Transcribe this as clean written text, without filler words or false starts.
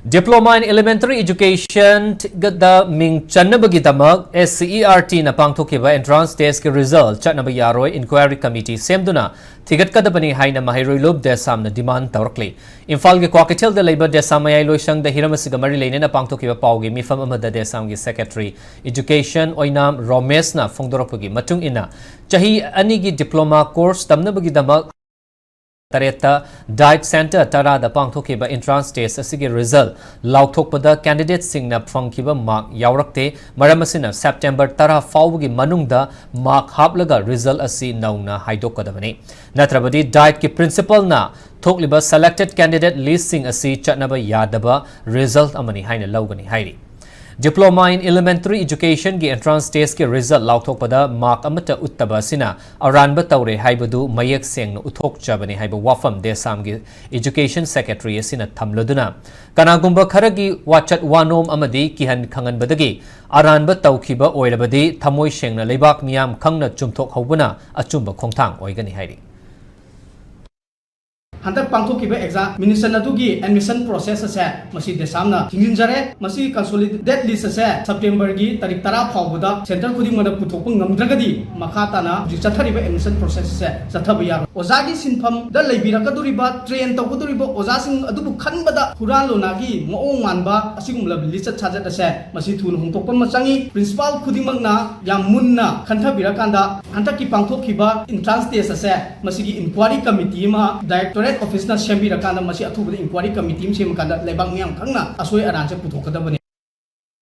Diploma in Elementary Education the Ming Chanabagi Damak SCERT na pangthokiba entrance test ke result Chanaba Yaroi Inquiry Committee Semduna Tigat Kadabani Haina Mahiroi Lub Desam na demand Tawrakli. Infal ge Kwakatil the Labor Desam Mayai Loisang the Hiramasigamari Lane na pangthokiba Paugi Mifam Amada Desam ge Secretary Education Oinam Romes na Fongdoropugi Matung Ina Chahi Anigi Diploma Course Tamnabagi Damak Tareta Diet Center Tara the Pangthokiba entrance test asigi result Lauthokpada candidate singna Fangkiba mark Yaurakte Maramasina September Tara Faugi Manungda mark Hablaga result asi nauna Haidokadabani. Natrabadi Diet ki principal na Thokliba selected candidate listing asi Chatnaba Yadaba result amani Haina Laugani Hairi. Diploma in Elementary Education ki entrance test ki result lauthokpada mark amata uttaba sina aranba tawre haibadu mayak sengna uthok chabani haiba wafam Desam ki Education Secretary asina thamloduna kanagumba kharagi wachat wanom amadi kihan khangan badagi aranba tawkhiba oirabadi thamoi sengna leibak miyam khangna chumthok hobuna achumba khongthang oigani hairi. Hantar pangthokiba exam minister nadugi admission process ase masi Desamna hinginjare masi consolidated list ase September gi tarik tara phawbuda center khuding mada puthokpa ngamdragadi makhatana jichathariba admission process ase chathabya ozagi sinpham da leibirakaduriba train tawguduriba ozasing adubu khanbada huralonagi moong manba asigumla list chajat ase masi thun hongtokpa machangi principal khuding magna yam munna khantabirakanda hantaki pangthokiba entrance test ase masi gi inquiry committee ma director office na Shambira Kanda Masi Atu Inquiry Committee Sim Kanda Lebang Yang Kanga Asoi Aranse Puthokadabani